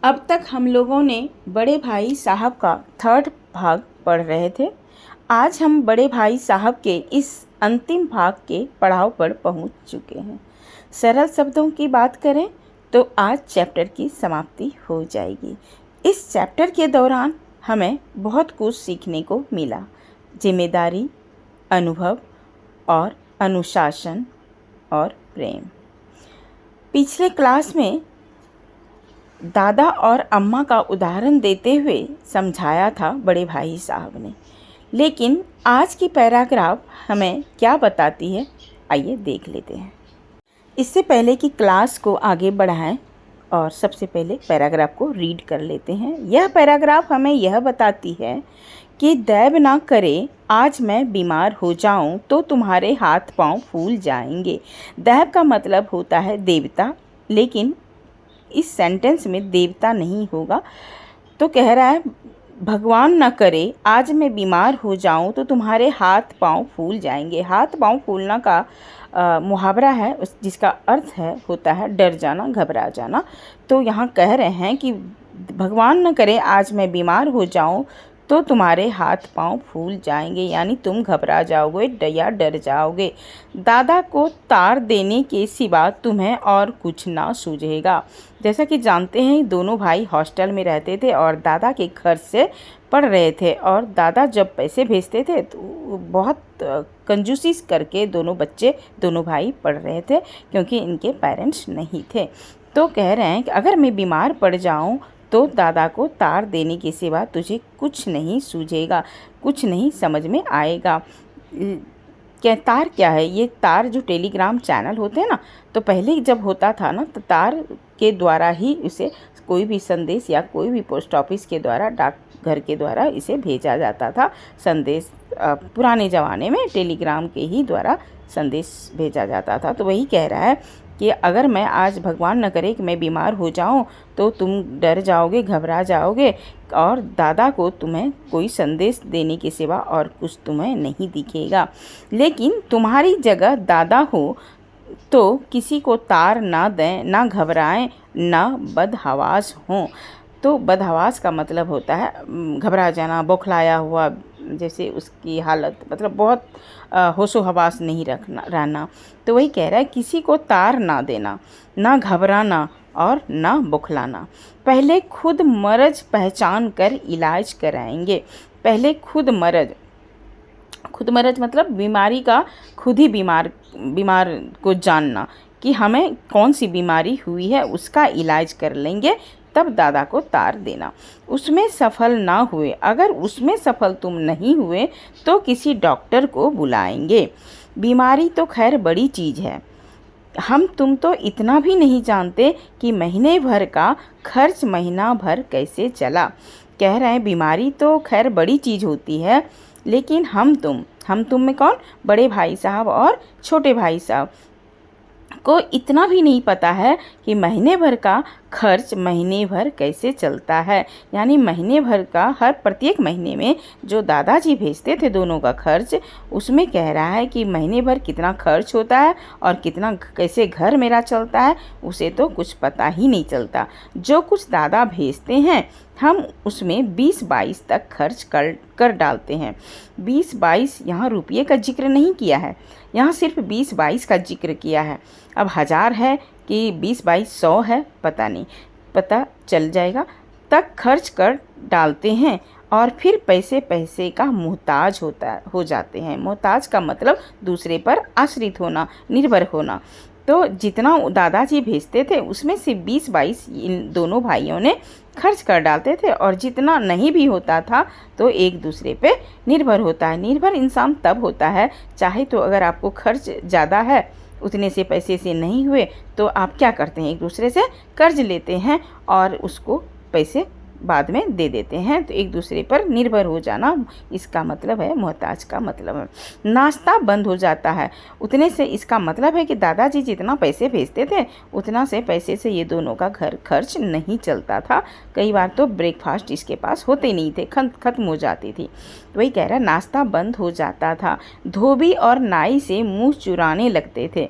अब तक हम लोगों ने बड़े भाई साहब का 3rd भाग पढ़ रहे थे। आज हम बड़े भाई साहब के इस अंतिम भाग के पड़ाव पर पहुंच चुके हैं। सरल शब्दों की बात करें तो आज चैप्टर की समाप्ति हो जाएगी। इस चैप्टर के दौरान हमें बहुत कुछ सीखने को मिला। जिम्मेदारी, अनुभव और अनुशासन और प्रेम। पिछले क्लास में दादा और अम्मा का उदाहरण देते हुए समझाया था बड़े भाई साहब ने, लेकिन आज की पैराग्राफ हमें क्या बताती है, आइए देख लेते हैं। इससे पहले कि क्लास को आगे बढ़ाएं और सबसे पहले पैराग्राफ को रीड कर लेते हैं। यह पैराग्राफ हमें यह बताती है कि दैव ना करे आज मैं बीमार हो जाऊं तो तुम्हारे हाथ पांव फूल जाएंगे। दैव का मतलब होता है देवता, लेकिन इस सेंटेंस में देवता नहीं होगा। तो कह रहा है भगवान न करे आज मैं बीमार हो जाऊं तो तुम्हारे हाथ पांव फूल जाएंगे। हाथ पांव फूलना का मुहावरा है, जिसका अर्थ होता है डर जाना, घबरा जाना। तो यहाँ कह रहे हैं कि भगवान न करे आज मैं बीमार हो जाऊं तो तुम्हारे हाथ पांव फूल जाएंगे, यानी तुम घबरा जाओगे या डर जाओगे। दादा को तार देने के सिवा तुम्हें और कुछ ना सूझेगा। जैसा कि जानते हैं दोनों भाई हॉस्टल में रहते थे और दादा के खर्च से पढ़ रहे थे, और दादा जब पैसे भेजते थे तो बहुत कंजूसी करके दोनों भाई पढ़ रहे थे, क्योंकि इनके पेरेंट्स नहीं थे। तो कह रहे हैं कि अगर मैं बीमार पड़ जाऊं तो दादा को तार देने के सिवा तुझे कुछ नहीं सूझेगा, कुछ नहीं समझ में आएगा। क्या तार क्या है? ये तार जो टेलीग्राम चैनल होते हैं ना, तो पहले जब होता था ना तो तार के द्वारा ही इसे कोई भी संदेश या कोई भी पोस्ट ऑफिस के द्वारा, डाकघर के द्वारा इसे भेजा जाता था। संदेश पुराने ज़माने में टेलीग्राम के ही द्वारा संदेश भेजा जाता था। तो वही कह रहा है कि अगर मैं आज भगवान न करे कि मैं बीमार हो जाऊं तो तुम डर जाओगे, घबरा जाओगे, और दादा को तुम्हें कोई संदेश देने के सिवा और कुछ तुम्हें नहीं दिखेगा। लेकिन तुम्हारी जगह दादा हो तो किसी को तार ना दें, ना घबराएं, ना बदहवास हों। तो बदहवास का मतलब होता है घबरा जाना, बौखलाया हुआ, जैसे उसकी हालत मतलब बहुत होशो हवास नहीं रहना। तो वही कह रहा है किसी को तार ना देना, ना घबराना और ना बौखलाना। पहले खुद मर्ज पहचान कर इलाज कराएंगे। पहले खुद मर्ज मतलब बीमारी का खुद ही बीमार को जानना कि हमें कौन सी बीमारी हुई है, उसका इलाज कर लेंगे, तब दादा को तार देना। उसमें सफल ना हुए, अगर उसमें सफल तुम नहीं हुए तो किसी डॉक्टर को बुलाएंगे। बीमारी तो खैर बड़ी चीज़ है, हम तुम तो इतना भी नहीं जानते कि महीने भर का खर्च महीना भर कैसे चला। कह रहे हैं बीमारी तो खैर बड़ी चीज़ होती है, लेकिन हम तुम में कौन? बड़े भाई साहब और छोटे भाई साहब को इतना भी नहीं पता है कि महीने भर का खर्च महीने भर कैसे चलता है। यानी महीने भर का प्रत्येक महीने में जो दादाजी भेजते थे दोनों का खर्च, उसमें कह रहा है कि महीने भर कितना खर्च होता है और कितना कैसे घर मेरा चलता है, उसे तो कुछ पता ही नहीं चलता। जो कुछ दादा भेजते हैं हम उसमें 20-22 तक खर्च कर डालते हैं। 20-22 यहाँ रुपये का जिक्र नहीं किया है, यहाँ सिर्फ 20-22 का जिक्र किया है। अब 1000 है कि 20-22 100 है, पता नहीं, पता चल जाएगा। तक खर्च कर डालते हैं और फिर पैसे का मोहताज हो जाते हैं। मोहताज का मतलब दूसरे पर आश्रित होना, निर्भर होना। तो जितना दादाजी भेजते थे उसमें से 20-22 इन दोनों भाइयों ने खर्च कर डालते थे, और जितना नहीं भी होता था तो एक दूसरे पे निर्भर होता है। निर्भर इंसान तब होता है, चाहे तो अगर आपको खर्च ज़्यादा है, उतने से पैसे से नहीं हुए, तो आप क्या करते हैं? एक दूसरे से कर्ज लेते हैं और उसको पैसे बाद में दे देते हैं। तो एक दूसरे पर निर्भर हो जाना, इसका मतलब है मोहताज का मतलब है। नाश्ता बंद हो जाता है, उतने से इसका मतलब है कि दादाजी जितना पैसे भेजते थे उतना से पैसे से ये दोनों का घर खर्च नहीं चलता था। कई बार तो ब्रेकफास्ट इसके पास होते नहीं थे, ख़त्म हो जाती थी। वही कह रहा है नाश्ता बंद हो जाता था। धोबी और नाई से मुँह चुराने लगते थे।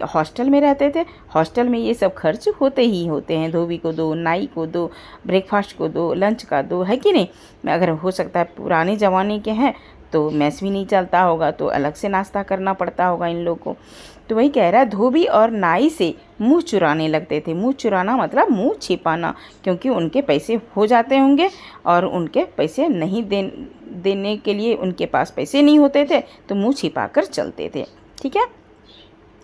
हॉस्टल में रहते थे, हॉस्टल में ये सब खर्च होते ही होते हैं, धोबी को दो, नाई को दो, ब्रेकफास्ट को दो, लंच का दो, है कि नहीं। अगर हो सकता है पुराने ज़माने के हैं तो मैस भी नहीं चलता होगा, तो अलग से नाश्ता करना पड़ता होगा इन लोगों को। तो वही कह रहा है, धोबी और नाई से मुंह चुराने लगते थे। मुंह चुराना मतलब मुंह छिपाना, क्योंकि उनके पैसे हो जाते होंगे और उनके पैसे नहीं देने के लिए उनके पास पैसे नहीं होते थे, तो मुंह छिपा कर चलते थे। ठीक है,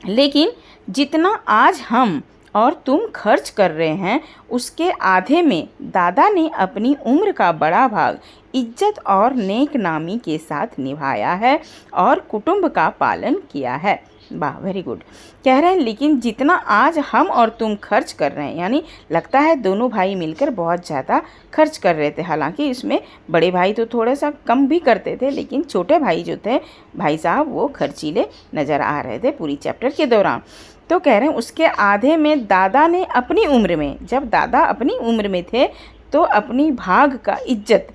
लेकिन जितना आज हम और तुम खर्च कर रहे हैं उसके आधे में दादा ने अपनी उम्र का बड़ा भाग इज्जत और नेक नामी के साथ निभाया है और कुटुंब का पालन किया है। वाह, वेरी गुड। कह रहे हैं लेकिन जितना आज हम और तुम खर्च कर रहे हैं, यानी लगता है दोनों भाई मिलकर बहुत ज़्यादा खर्च कर रहे थे। हालांकि इसमें बड़े भाई तो थोड़ा सा कम भी करते थे, लेकिन छोटे भाई जो थे भाई साहब वो खर्चीले नज़र आ रहे थे पूरी चैप्टर के दौरान। तो कह रहे हैं उसके आधे में दादा ने अपनी उम्र में, जब दादा अपनी उम्र में थे तो अपनी भाग का इज्जत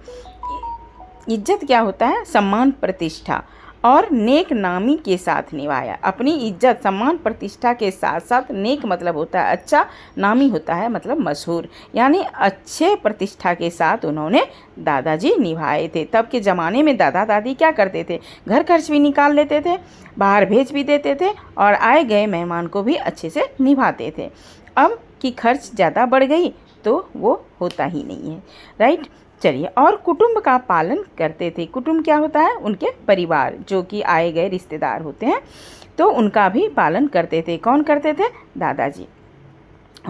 क्या होता है, सम्मान प्रतिष्ठा और नेक नामी के साथ निभाया। अपनी इज्जत सम्मान प्रतिष्ठा के साथ साथ नेक मतलब होता है अच्छा, नामी होता है मतलब मशहूर, यानी अच्छे प्रतिष्ठा के साथ उन्होंने दादाजी निभाए थे। तब के ज़माने में दादा दादी क्या करते थे, घर खर्च भी निकाल लेते थे, बाहर भेज भी देते थे और आए गए मेहमान को भी अच्छे से निभाते थे। अब की खर्च ज़्यादा बढ़ गई तो वो होता ही नहीं है, राइट। चलिए, और कुटुंब का पालन करते थे। कुटुंब क्या होता है, उनके परिवार जो कि आए गए रिश्तेदार होते हैं, तो उनका भी पालन करते थे। कौन करते थे, दादाजी।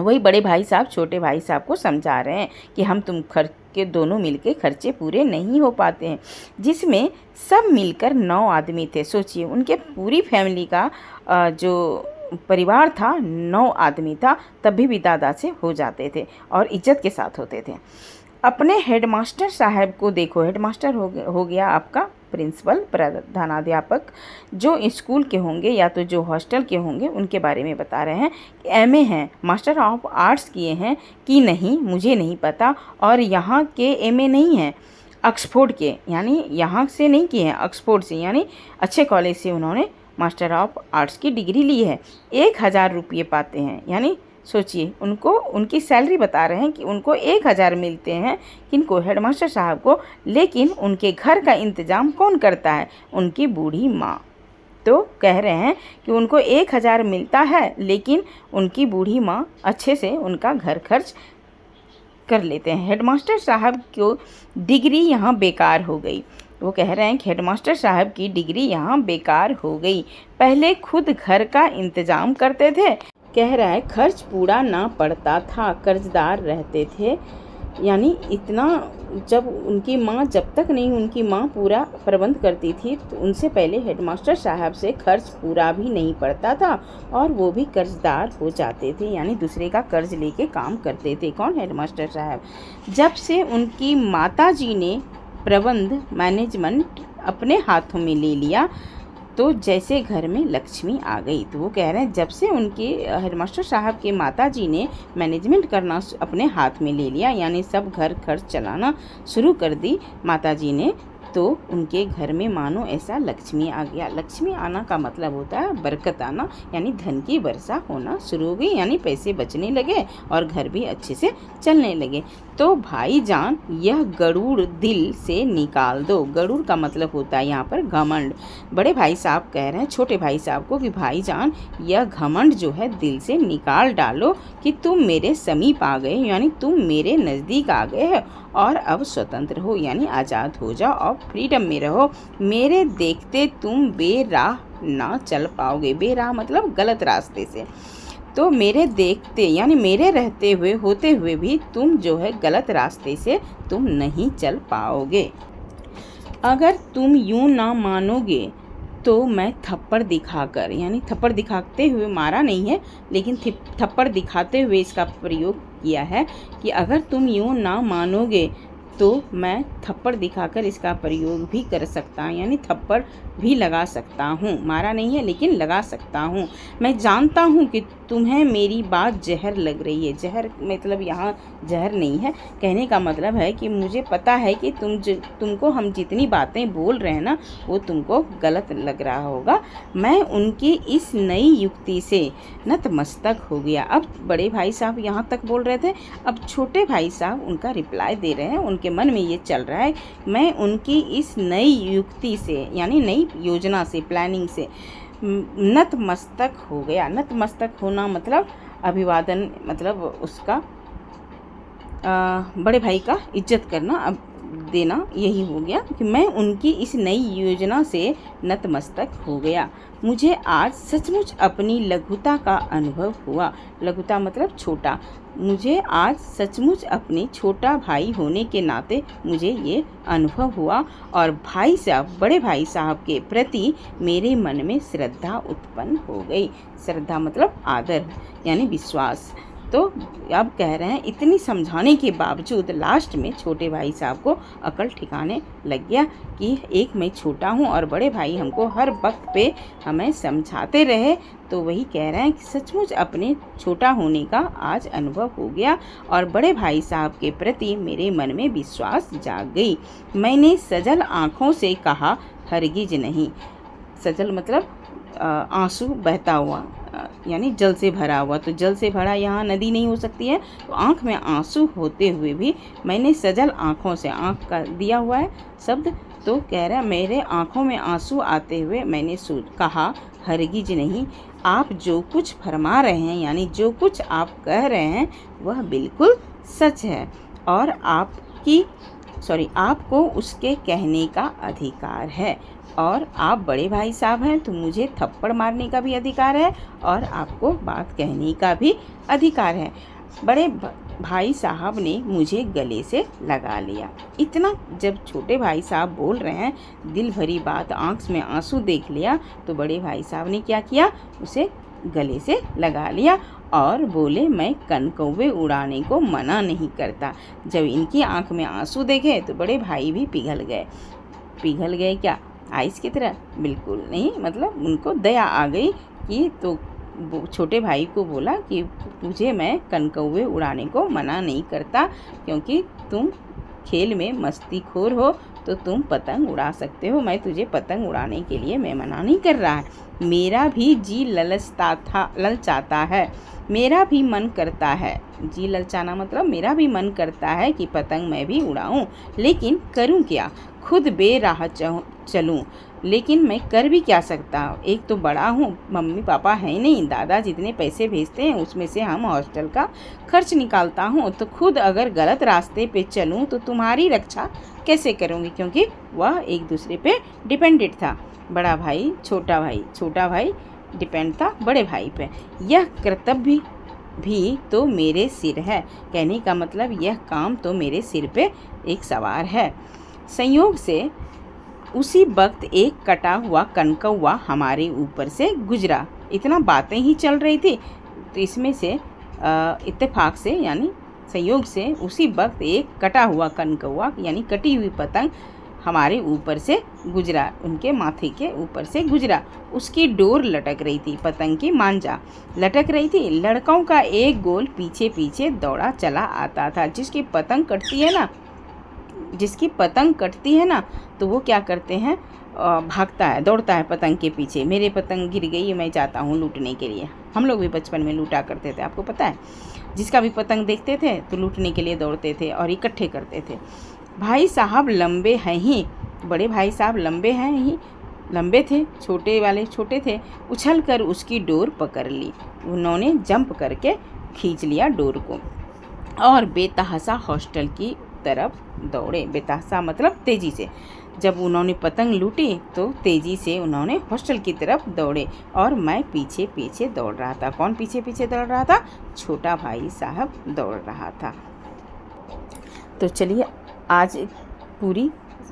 वही बड़े भाई साहब छोटे भाई साहब को समझा रहे हैं कि हम तुम खर्च के दोनों मिलके खर्चे पूरे नहीं हो पाते हैं, जिसमें सब मिलकर 9 आदमी थे। सोचिए, उनके पूरी फैमिली का जो परिवार था 9 आदमी था, तब भी दादा से हो जाते थे और इज्जत के साथ होते थे। अपने हेडमास्टर साहब को देखो, हेडमास्टर हो गया आपका प्रिंसिपल, प्रधानाध्यापक, जो स्कूल के होंगे या तो जो हॉस्टल के होंगे उनके बारे में बता रहे हैं। एमए हैं, मास्टर ऑफ आर्ट्स किए हैं कि नहीं मुझे नहीं पता, और यहाँ के एमए नहीं हैं, ऑक्सफोर्ड के, यानी यहाँ से नहीं किए हैं, ऑक्सफोर्ड से, यानी अच्छे कॉलेज से उन्होंने मास्टर ऑफ आर्ट्स की डिग्री ली है। 1000 रुपये पाते हैं, यानी सोचिए उनको उनकी सैलरी बता रहे हैं कि उनको 1000 मिलते हैं, किनको, हेडमास्टर साहब को। लेकिन उनके घर का इंतज़ाम कौन करता है, उनकी बूढ़ी माँ। तो कह रहे हैं कि उनको 1000 मिलता है, लेकिन उनकी बूढ़ी माँ अच्छे से उनका घर खर्च कर लेते हैं। हेडमास्टर साहब को डिग्री यहाँ बेकार हो गई। वो कह रहे हैं कि हेडमास्टर साहब की डिग्री यहाँ बेकार हो गई। पहले खुद घर का इंतज़ाम करते थे, कह रहा है खर्च पूरा ना पड़ता था, कर्जदार रहते थे, यानी इतना, जब उनकी माँ पूरा प्रबंध करती थी तो उनसे पहले हेडमास्टर साहब से खर्च पूरा भी नहीं पड़ता था और वो भी कर्जदार हो जाते थे, यानी दूसरे का कर्ज लेके काम करते थे। कौन, हेडमास्टर साहब। जब से उनकी माताजी ने प्रबंध मैनेजमेंट अपने हाथों में ले लिया तो जैसे घर में लक्ष्मी आ गई। तो वो कह रहे हैं जब से उनके हेडमास्टर साहब के माताजी ने मैनेजमेंट करना अपने हाथ में ले लिया, यानी सब घर खर्च चलाना शुरू कर दी माताजी ने, तो उनके घर में मानो ऐसा लक्ष्मी आ गया। लक्ष्मी आना का मतलब होता है बरकत आना, यानी धन की वर्षा होना शुरू हो गई, यानी पैसे बचने लगे और घर भी अच्छे से चलने लगे। तो भाईजान यह गरुड़ दिल से निकाल दो। गरुड़ का मतलब होता है यहाँ पर घमंड। बड़े भाई साहब कह रहे हैं छोटे भाई साहब को कि भाईजान यह घमंड जो है दिल से निकाल डालो कि तुम मेरे समीप आ गए, यानी तुम मेरे नज़दीक आ गए हो और अब स्वतंत्र हो, यानी आज़ाद हो जाओ और फ्रीडम में रहो। मेरे देखते तुम बेराह ना चल पाओगे। बेराह मतलब गलत रास्ते से। तो मेरे देखते यानी मेरे रहते हुए होते हुए भी तुम जो है गलत रास्ते से तुम नहीं चल पाओगे। अगर तुम यूं ना मानोगे तो मैं थप्पड़ दिखाकर, यानी थप्पड़ दिखाते हुए मारा नहीं है लेकिन थप्पड़ दिखाते हुए इसका प्रयोग किया है कि अगर तुम यूं ना मानोगे तो मैं थप्पड़ दिखाकर इसका प्रयोग भी कर सकता हूँ, यानी थप्पड़ भी लगा सकता हूँ। मारा नहीं है लेकिन लगा सकता हूँ। मैं जानता हूँ कि तुम्हें मेरी बात जहर लग रही है। जहर मतलब यहाँ जहर नहीं है, कहने का मतलब है कि मुझे पता है कि तुमको हम जितनी बातें बोल रहे हैं ना वो तुमको गलत लग रहा होगा। मैं उनकी इस नई युक्ति से नतमस्तक हो गया। अब बड़े भाई साहब यहाँ तक बोल रहे थे, अब छोटे भाई साहब उनका रिप्लाई दे रहे हैं। उनके मन में ये चल रहा है, मैं उनकी इस नई युक्ति से यानी नई योजना से, प्लानिंग से नतमस्तक हो गया। नतमस्तक होना मतलब अभिवादन, मतलब उसका बड़े भाई का इज्जत करना, अब देना, यही हो गया कि मैं उनकी इस नई योजना से नतमस्तक हो गया। मुझे आज सचमुच अपनी लघुता का अनुभव हुआ। लघुता मतलब छोटा। मुझे आज सचमुच अपने छोटा भाई होने के नाते मुझे ये अनुभव हुआ और भाई साहब, बड़े भाई साहब के प्रति मेरे मन में श्रद्धा उत्पन्न हो गई। श्रद्धा मतलब आदर यानी विश्वास। तो अब कह रहे हैं इतनी समझाने के बावजूद लास्ट में छोटे भाई साहब को अकल ठिकाने लग गया कि एक मैं छोटा हूँ और बड़े भाई हमको हर वक्त पे हमें समझाते रहे। तो वही कह रहे हैं कि सचमुच अपने छोटा होने का आज अनुभव हो गया और बड़े भाई साहब के प्रति मेरे मन में विश्वास जाग गई। मैंने सजल आँखों से कहा, हरगिज नहीं। सजल मतलब आंसू बहता हुआ यानी जल से भरा हुआ। तो जल से भरा यहाँ नदी नहीं हो सकती है, तो आँख में आंसू होते हुए भी मैंने सजल आँखों से, आँख का दिया हुआ है शब्द, तो कह रहा है मेरे आँखों में आंसू आते हुए मैंने कहा, हरगिज नहीं। आप जो कुछ फरमा रहे हैं यानी जो कुछ आप कह रहे हैं वह बिल्कुल सच है और आपको उसके कहने का अधिकार है और आप बड़े भाई साहब हैं तो मुझे थप्पड़ मारने का भी अधिकार है और आपको बात कहने का भी अधिकार है। बड़े भाई साहब ने मुझे गले से लगा लिया। इतना जब छोटे भाई साहब बोल रहे हैं, दिल भरी बात, आँख में आंसू देख लिया, तो बड़े भाई साहब ने क्या किया, उसे गले से लगा लिया और बोले, मैं कनकौवे उड़ाने को मना नहीं करता। जब इनकी आँख में आंसू देखे तो बड़े भाई भी पिघल गए। पिघल गए क्या, आइस की तरह? बिल्कुल नहीं, मतलब उनको दया आ गई कि तो छोटे भाई को बोला कि तुझे मैं कनकौवे उड़ाने को मना नहीं करता, क्योंकि तुम खेल में मस्तीखोर हो तो तुम पतंग उड़ा सकते हो, मैं तुझे पतंग उड़ाने के लिए मैं मना नहीं कर रहा है। मेरा भी जी ललचाता है, मेरा भी मन करता है। जी ललचाना मतलब मेरा भी मन करता है कि पतंग मैं भी उड़ाऊं, लेकिन करूं क्या, खुद बेराह चलूं, लेकिन मैं कर भी क्या सकता हूँ। एक तो बड़ा हूँ, मम्मी पापा है नहीं, दादा जितने पैसे भेजते हैं उसमें से हम हॉस्टल का खर्च निकालता हूँ, तो खुद अगर गलत रास्ते पे चलूँ तो तुम्हारी रक्षा कैसे करूँगी, क्योंकि वह एक दूसरे पे डिपेंडेंट था। बड़ा भाई छोटा भाई डिपेंड था बड़े भाई पे। यह कर्तव्य भी तो मेरे सिर है, कहने का मतलब यह काम तो मेरे सिर पे एक सवार है। संयोग से उसी वक्त एक कटा हुआ कनकौवा हमारे ऊपर से गुजरा। इतना बातें ही चल रही थी तो इसमें से इत्तेफाक से यानी संयोग से उसी वक्त एक कटा हुआ कनकौवा यानी कटी हुई पतंग हमारे ऊपर से गुजरा, उनके माथे के ऊपर से गुजरा। उसकी डोर लटक रही थी, पतंग की मांजा लटक रही थी। लड़कों का एक गोल पीछे पीछे दौड़ा चला आता था। जिसकी पतंग कटती है ना तो वो क्या करते हैं, भागता है, दौड़ता है पतंग के पीछे। मेरे पतंग गिर गई, मैं जाता हूँ लूटने के लिए। हम लोग भी बचपन में लूटा करते थे, आपको पता है। जिसका भी पतंग देखते थे तो लूटने के लिए दौड़ते थे और इकट्ठे करते थे। भाई साहब लंबे हैं ही, बड़े भाई साहब लंबे थे, छोटे वाले छोटे थे। उछल कर उसकी डोर पकड़ ली। उन्होंने जंप करके खींच लिया डोर को और बेतहाशा हॉस्टल की तरफ दौड़े। बेतहाशा मतलब तेज़ी से। जब उन्होंने पतंग लूटी तो तेज़ी से उन्होंने हॉस्टल की तरफ दौड़े और मैं पीछे पीछे दौड़ रहा था। कौन पीछे पीछे दौड़ रहा था? छोटा भाई साहब दौड़ रहा था। तो चलिए, आज पूरी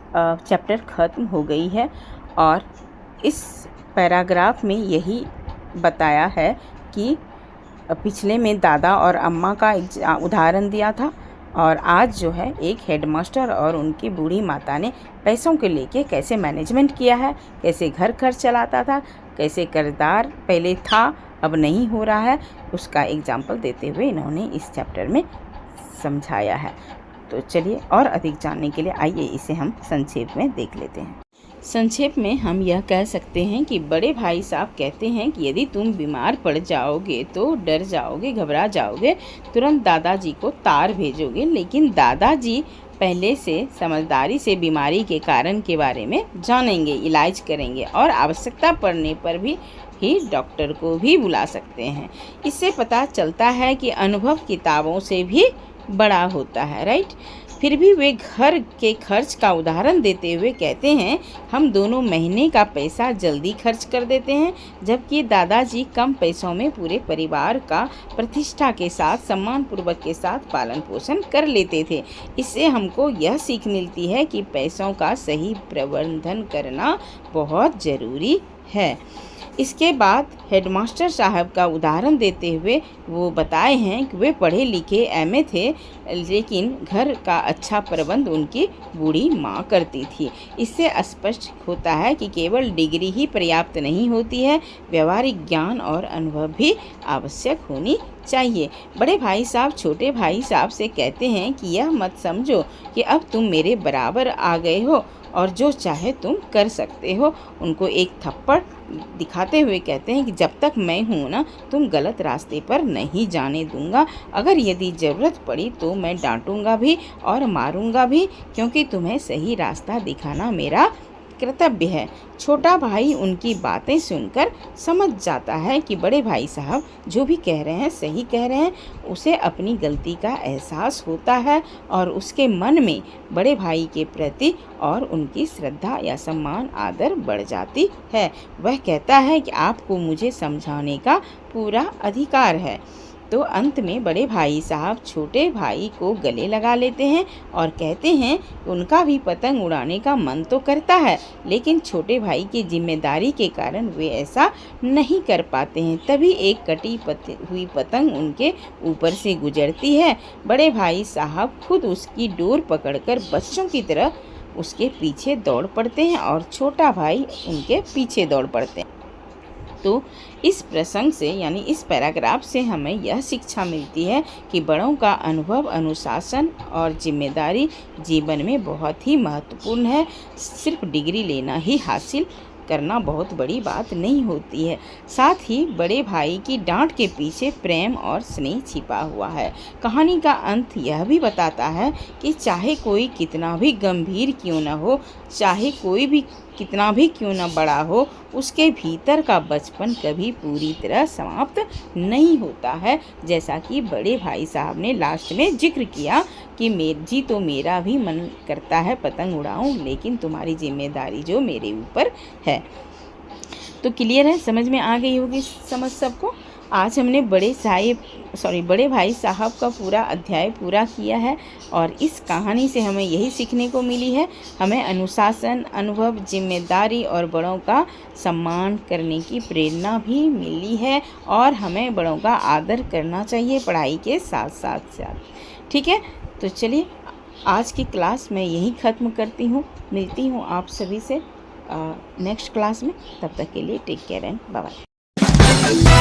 चैप्टर ख़त्म हो गई है और इस पैराग्राफ में यही बताया है कि पिछले में दादा और अम्मा का उदाहरण दिया था और आज जो है एक हेडमास्टर और उनकी बूढ़ी माता ने पैसों के लेके कैसे मैनेजमेंट किया है, कैसे घर खर्च चलाता था, कैसे किरदार पहले था अब नहीं हो रहा है, उसका एग्जाम्पल देते हुए इन्होंने इस चैप्टर में समझाया है। तो चलिए और अधिक जानने के लिए आइए इसे हम संक्षेप में देख लेते हैं। संक्षेप में हम यह कह सकते हैं कि बड़े भाई साहब कहते हैं कि यदि तुम बीमार पड़ जाओगे तो डर जाओगे, घबरा जाओगे, तुरंत दादाजी को तार भेजोगे, लेकिन दादाजी पहले से समझदारी से बीमारी के कारण के बारे में जानेंगे, इलाज करेंगे और आवश्यकता पड़ने पर भी ही डॉक्टर को भी बुला सकते हैं। इससे पता चलता है कि अनुभव किताबों से भी बड़ा होता है, राइट। फिर भी वे घर के खर्च का उदाहरण देते हुए कहते हैं, हम दोनों महीने का पैसा जल्दी खर्च कर देते हैं, जबकि दादाजी कम पैसों में पूरे परिवार का प्रतिष्ठा के साथ सम्मानपूर्वक के साथ पालन पोषण कर लेते थे। इससे हमको यह सीख मिलती है कि पैसों का सही प्रबंधन करना बहुत ज़रूरी है। इसके बाद हेडमास्टर साहब का उदाहरण देते हुए वो बताए हैं कि वे पढ़े लिखे एमए थे, लेकिन घर का अच्छा प्रबंध उनकी बूढ़ी माँ करती थी। इससे स्पष्ट होता है कि केवल डिग्री ही पर्याप्त नहीं होती है, व्यवहारिक ज्ञान और अनुभव भी आवश्यक होनी चाहिए। बड़े भाई साहब छोटे भाई साहब से कहते हैं कि यह मत समझो कि अब तुम मेरे बराबर आ गए हो और जो चाहे तुम कर सकते हो। उनको एक थप्पड़ दिखाते हुए कहते हैं कि जब तक मैं हूँ ना, तुम गलत रास्ते पर नहीं जाने दूंगा। अगर यदि ज़रूरत पड़ी तो मैं डांटूंगा भी और मारूंगा भी, क्योंकि तुम्हें सही रास्ता दिखाना मेरा कर्तव्य है। छोटा भाई उनकी बातें सुनकर समझ जाता है कि बड़े भाई साहब जो भी कह रहे हैं सही कह रहे हैं। उसे अपनी गलती का एहसास होता है और उसके मन में बड़े भाई के प्रति और उनकी श्रद्धा या सम्मान आदर बढ़ जाती है। वह कहता है कि आपको मुझे समझाने का पूरा अधिकार है। तो अंत में बड़े भाई साहब छोटे भाई को गले लगा लेते हैं और कहते हैं कि उनका भी पतंग उड़ाने का मन तो करता है, लेकिन छोटे भाई की जिम्मेदारी के कारण वे ऐसा नहीं कर पाते हैं। तभी एक कटी हुई पतंग उनके ऊपर से गुजरती है। बड़े भाई साहब खुद उसकी डोर पकड़कर बच्चों की तरह उसके पीछे दौड़ पड़ते हैं और छोटा भाई उनके पीछे दौड़ पड़ते हैं। तो इस प्रसंग से यानी इस पैराग्राफ से हमें यह शिक्षा मिलती है कि बड़ों का अनुभव, अनुशासन और जिम्मेदारी जीवन में बहुत ही महत्वपूर्ण है। सिर्फ डिग्री लेना ही हासिल करना बहुत बड़ी बात नहीं होती है। साथ ही बड़े भाई की डांट के पीछे प्रेम और स्नेह छिपा हुआ है। कहानी का अंत यह भी बताता है कि चाहे कोई कितना भी गंभीर क्यों न हो, चाहे कोई भी कितना भी क्यों न बड़ा हो, उसके भीतर का बचपन कभी पूरी तरह समाप्त नहीं होता है। जैसा कि बड़े भाई साहब ने लास्ट में जिक्र किया कि तो मेरा भी मन करता है पतंग उड़ाऊं, लेकिन तुम्हारी जिम्मेदारी जो मेरे ऊपर है। तो क्लियर है, समझ में आ गई होगी समझ सबको। आज हमने बड़े भाई साहब का पूरा अध्याय पूरा किया है और इस कहानी से हमें यही सीखने को मिली है। हमें अनुशासन, अनुभव, जिम्मेदारी और बड़ों का सम्मान करने की प्रेरणा भी मिली है और हमें बड़ों का आदर करना चाहिए पढ़ाई के साथ साथ। ठीक है, तो चलिए आज की क्लास मैं यहीं ख़त्म करती हूँ। मिलती हूँ आप सभी से नेक्स्ट क्लास में। तब तक के लिए take care and bye bye.